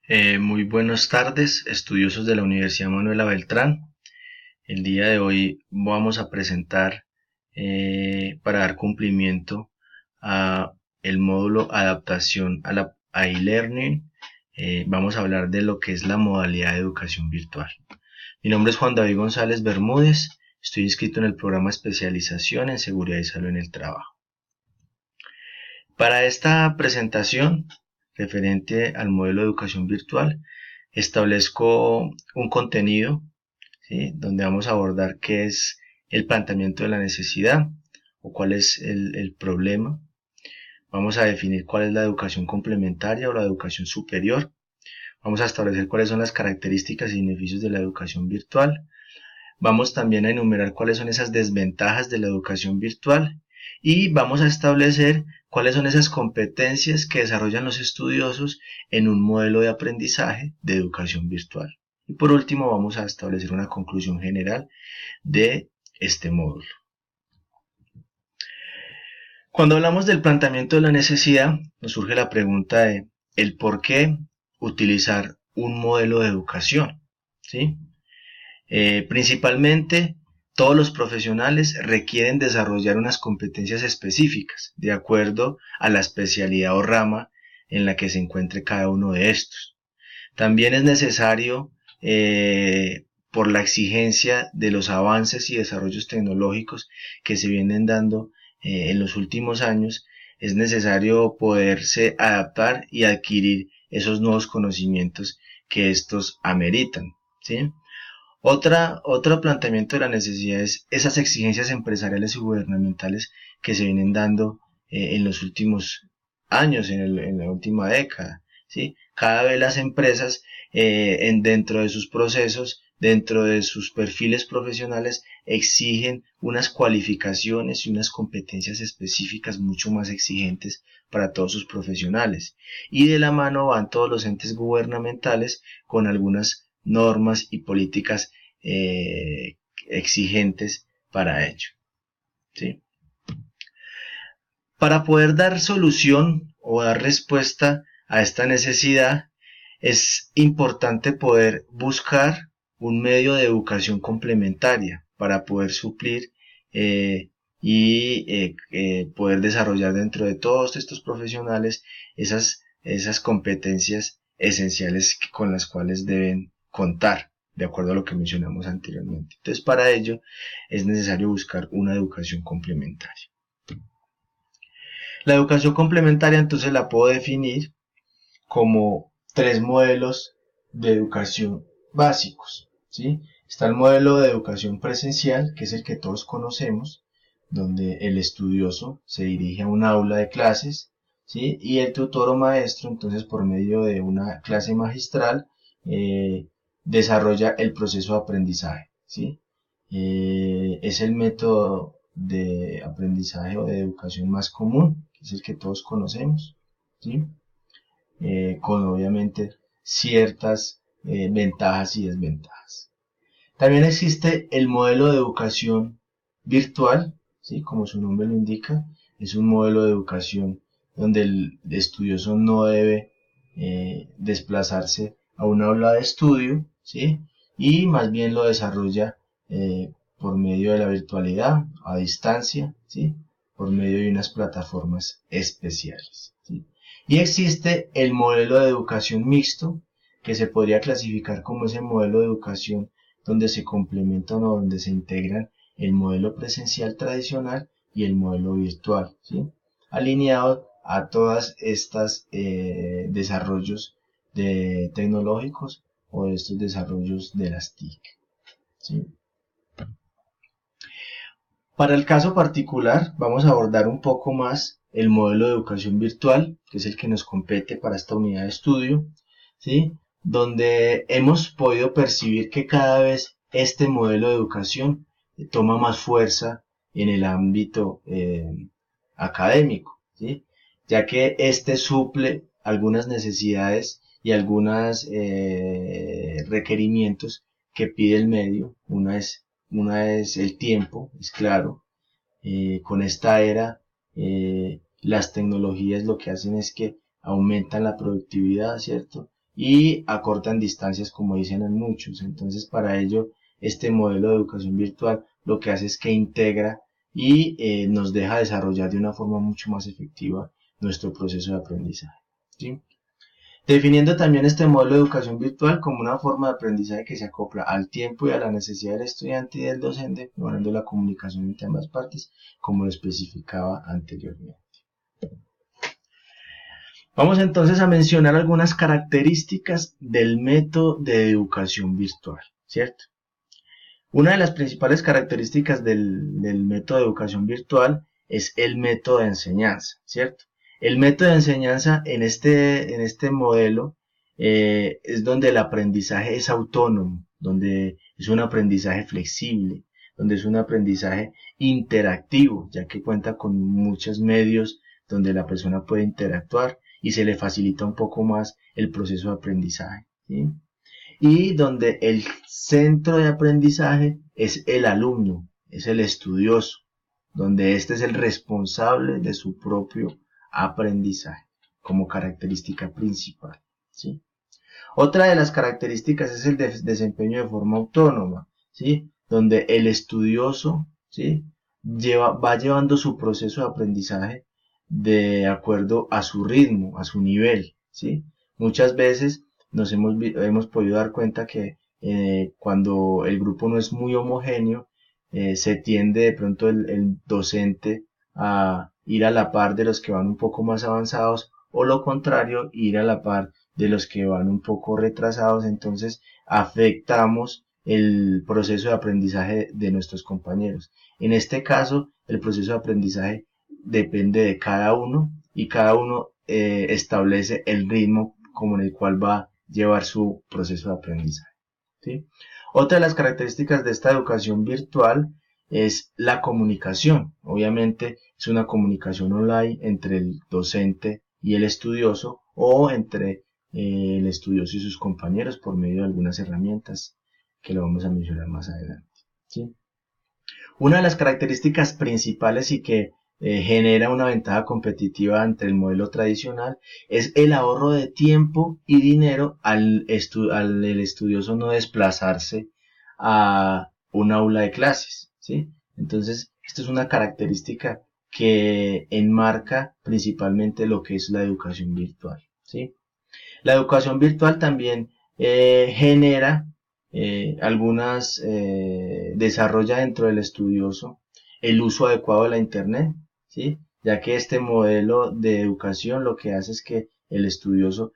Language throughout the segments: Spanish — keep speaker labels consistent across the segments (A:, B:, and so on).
A: Muy buenas tardes, estudiosos de la Universidad Manuela Beltrán. El día de hoy vamos a presentar, para dar cumplimiento a el módulo adaptación a e-learning. Vamos a hablar de lo que es la modalidad de educación virtual. Mi nombre es Juan David González Bermúdez. Estoy inscrito en el programa de especialización en seguridad y salud en el trabajo. Para esta presentación referente al modelo de educación virtual, establezco un contenido, ¿sí?, donde vamos a abordar qué es el planteamiento de la necesidad o cuál es el problema. Vamos a definir cuál es la educación complementaria o la educación superior. Vamos a establecer cuáles son las características y beneficios de la educación virtual. Vamos también a enumerar cuáles son esas desventajas de la educación virtual y vamos a establecer cuáles son esas competencias que desarrollan los estudiosos en un modelo de aprendizaje de educación virtual. Y por último vamos a establecer una conclusión general de este módulo. Cuando hablamos del planteamiento de la necesidad, nos surge la pregunta de el por qué utilizar un modelo de educación, ¿sí? Principalmente, todos los profesionales requieren desarrollar unas competencias específicas de acuerdo a la especialidad o rama en la que se encuentre cada uno de estos. También es necesario, por la exigencia de los avances y desarrollos tecnológicos que se vienen dando en los últimos años, es necesario poderse adaptar y adquirir esos nuevos conocimientos que estos ameritan, ¿sí? Otro planteamiento de la necesidad es esas exigencias empresariales y gubernamentales que se vienen dando en los últimos años, en la última década, ¿sí? Cada vez las empresas, dentro de sus procesos, dentro de sus perfiles profesionales, exigen unas cualificaciones y unas competencias específicas mucho más exigentes para todos sus profesionales. Y de la mano van todos los entes gubernamentales con algunas normas y políticas exigentes para ello, ¿sí? Para poder dar solución o dar respuesta a esta necesidad, es importante poder buscar un medio de educación complementaria para poder suplir poder desarrollar dentro de todos estos profesionales esas competencias esenciales con las cuales deben contar, de acuerdo a lo que mencionamos anteriormente. Entonces, para ello es necesario buscar una educación complementaria. La educación complementaria entonces la puedo definir como tres modelos de educación básicos, ¿sí? Está el modelo de educación presencial, que es el que todos conocemos, donde el estudioso se dirige a un aula de clases, ¿sí? Y el tutor o maestro, entonces, por medio de una clase magistral, desarrolla el proceso de aprendizaje, ¿sí? Es el método de aprendizaje o de educación más común, que es el que todos conocemos, ¿sí? Con obviamente ciertas ventajas y desventajas. También existe el modelo de educación virtual, ¿sí? Como su nombre lo indica, es un modelo de educación donde el estudioso no debe desplazarse a una aula de estudio, ¿sí? Y más bien lo desarrolla por medio de la virtualidad, a distancia, ¿sí? Por medio de unas plataformas especiales, ¿sí? Y existe el modelo de educación mixto, que se podría clasificar como ese modelo de educación donde se complementan o donde se integran el modelo presencial tradicional y el modelo virtual, ¿sí? Alineado a todas estas desarrollos tecnológicos o de estos desarrollos de las TIC, ¿sí? Para el caso particular, vamos a abordar un poco más el modelo de educación virtual, que es el que nos compete para esta unidad de estudio, ¿sí? Donde hemos podido percibir que cada vez este modelo de educación toma más fuerza en el ámbito académico, ¿sí? Ya que este suple algunas necesidades y algunos requerimientos que pide el medio. Una es el tiempo, es claro. Con esta era, las tecnologías lo que hacen es que aumentan la productividad, ¿cierto? y acortan distancias, como dicen en muchos. Entonces, para ello, este modelo de educación virtual lo que hace es que integra y nos deja desarrollar de una forma mucho más efectiva nuestro proceso de aprendizaje, ¿sí? Definiendo también este modelo de educación virtual como una forma de aprendizaje que se acopla al tiempo y a la necesidad del estudiante y del docente, mejorando la comunicación entre ambas partes, como lo especificaba anteriormente. Vamos entonces a mencionar algunas características del método de educación virtual, ¿cierto? Una de las principales características del método de educación virtual es el método de enseñanza, ¿cierto? El método de enseñanza en este modelo es donde el aprendizaje es autónomo, donde es un aprendizaje flexible, donde es un aprendizaje interactivo, ya que cuenta con muchos medios donde la persona puede interactuar y se le facilita un poco más el proceso de aprendizaje, ¿sí? Y donde el centro de aprendizaje es el alumno, es el estudioso, donde este es el responsable de su propio aprendizaje como característica principal, ¿sí? Otra de las características es el desempeño de forma autónoma, ¿sí? Donde el estudioso, ¿sí? Va llevando su proceso de aprendizaje de acuerdo a su ritmo, a su nivel, ¿sí? Muchas veces nos hemos podido dar cuenta que cuando el grupo no es muy homogéneo, se tiende de pronto el docente a ir a la par de los que van un poco más avanzados, o lo contrario, ir a la par de los que van un poco retrasados. Entonces afectamos el proceso de aprendizaje de nuestros compañeros. En este caso, el proceso de aprendizaje depende de cada uno y cada uno establece el ritmo como en el cual va a llevar su proceso de aprendizaje, ¿sí? Otra de las características de esta educación virtual es la comunicación. Obviamente es una comunicación online entre el docente y el estudioso, o entre el estudioso y sus compañeros por medio de algunas herramientas que lo vamos a mencionar más adelante, ¿sí? Una de las características principales y que genera una ventaja competitiva ante el modelo tradicional es el ahorro de tiempo y dinero al el estudioso no desplazarse a un aula de clases, ¿sí? Entonces, esto es una característica que enmarca principalmente lo que es la educación virtual, ¿sí? La educación virtual también genera desarrolla dentro del estudioso el uso adecuado de la internet, ¿sí? Ya que este modelo de educación lo que hace es que el estudioso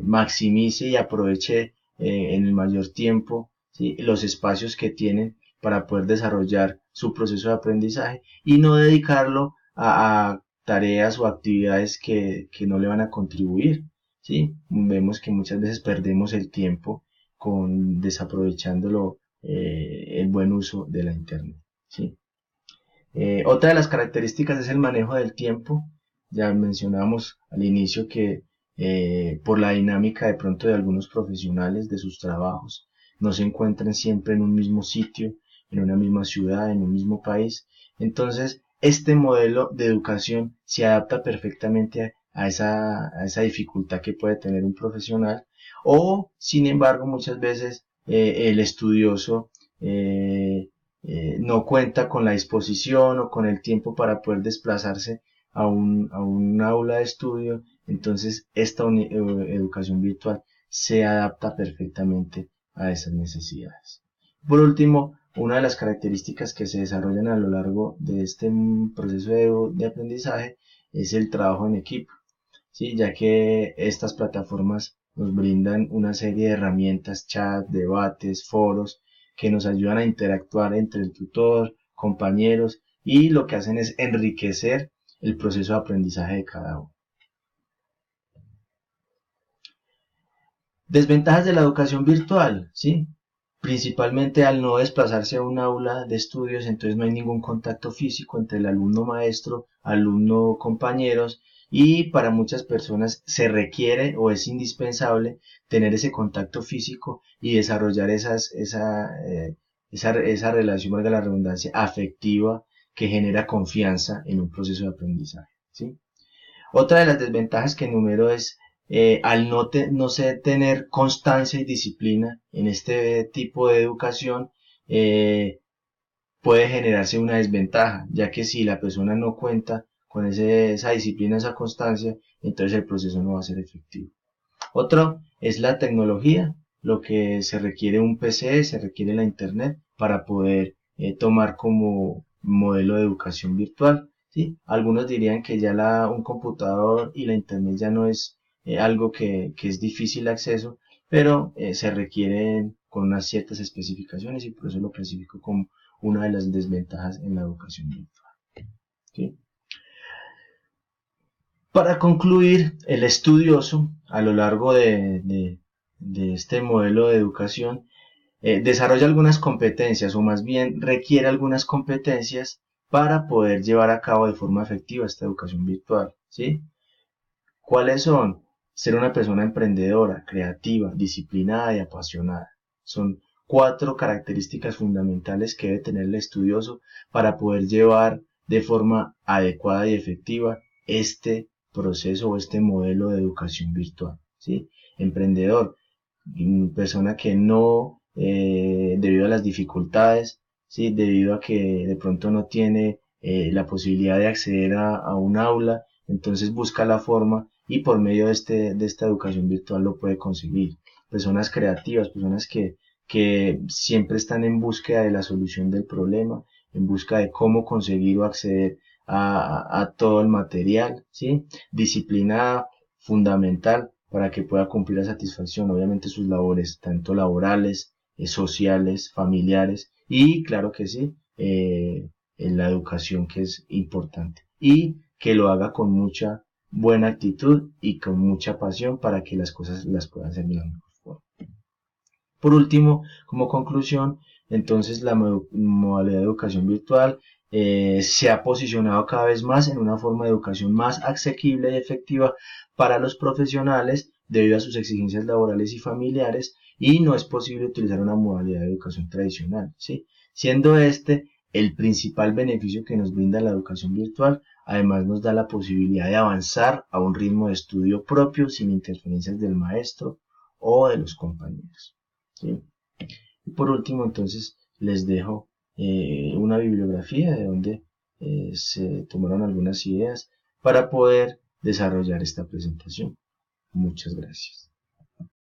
A: maximice y aproveche en el mayor tiempo, ¿sí?, los espacios que tiene para poder desarrollar su proceso de aprendizaje y no dedicarlo a tareas o actividades que no le van a contribuir, ¿sí? Vemos que muchas veces perdemos el tiempo desaprovechándolo el buen uso de la internet, ¿sí? Otra de las características es el manejo del tiempo. Ya mencionamos al inicio que por la dinámica de pronto de algunos profesionales de sus trabajos no se encuentran siempre en un mismo sitio, en una misma ciudad, en un mismo país. Entonces, este modelo de educación se adapta perfectamente a esa dificultad que puede tener un profesional, o sin embargo muchas veces el estudioso no cuenta con la disposición o con el tiempo para poder desplazarse a un aula de estudio. Entonces esta educación virtual se adapta perfectamente a esas necesidades. Por último, una de las características que se desarrollan a lo largo de este proceso de aprendizaje es el trabajo en equipo, ¿sí? Ya que estas plataformas nos brindan una serie de herramientas, chat, debates, foros, que nos ayudan a interactuar entre el tutor, compañeros, y lo que hacen es enriquecer el proceso de aprendizaje de cada uno. Desventajas de la educación virtual, ¿sí? Principalmente al no desplazarse a un aula de estudios, entonces no hay ningún contacto físico entre el alumno maestro, alumno compañeros, y para muchas personas se requiere o es indispensable tener ese contacto físico y desarrollar esa relación, valga la redundancia, afectiva, que genera confianza en un proceso de aprendizaje, ¿sí? Otra de las desventajas que enumero es al no tener constancia y disciplina en este tipo de educación, puede generarse una desventaja, ya que si la persona no cuenta con esa disciplina, esa constancia, entonces el proceso no va a ser efectivo. Otro es la tecnología, lo que se requiere un PC, se requiere la internet para poder tomar como modelo de educación virtual. ¿Sí? Algunos dirían que ya un computador y la internet ya no es algo que es difícil de acceso, pero se requieren con unas ciertas especificaciones y por eso lo clasifico como una de las desventajas en la educación virtual. ¿Sí? Para concluir, el estudioso, a lo largo de este modelo de educación, desarrolla algunas competencias, o más bien requiere algunas competencias para poder llevar a cabo de forma efectiva esta educación virtual, ¿sí? ¿Cuáles son? Ser una persona emprendedora, creativa, disciplinada y apasionada. Son 4 características fundamentales que debe tener el estudioso para poder llevar de forma adecuada y efectiva este proceso o este modelo de educación virtual, ¿sí? Emprendedor, persona que no, debido a las dificultades, ¿sí? Debido a que de pronto no tiene la posibilidad de acceder a un aula, entonces busca la forma y por medio de esta educación virtual lo puede conseguir. Personas creativas, personas que siempre están en búsqueda de la solución del problema, en busca de cómo conseguir o acceder a todo el material, ¿sí? Disciplinada, fundamental para que pueda cumplir a satisfacción, obviamente, sus labores, tanto laborales, sociales, familiares y, claro que sí, en la educación, que es importante. Y que lo haga con mucha buena actitud y con mucha pasión para que las cosas las puedan hacer de la mejor forma. Por último, como conclusión, entonces la modalidad de educación virtual se ha posicionado cada vez más en una forma de educación más asequible y efectiva para los profesionales debido a sus exigencias laborales y familiares, y no es posible utilizar una modalidad de educación tradicional, ¿sí? Siendo este el principal beneficio que nos brinda la educación virtual. Además nos da la posibilidad de avanzar a un ritmo de estudio propio sin interferencias del maestro o de los compañeros, ¿sí? Y por último, entonces, les dejo una bibliografía de donde se tomaron algunas ideas para poder desarrollar esta presentación. Muchas gracias.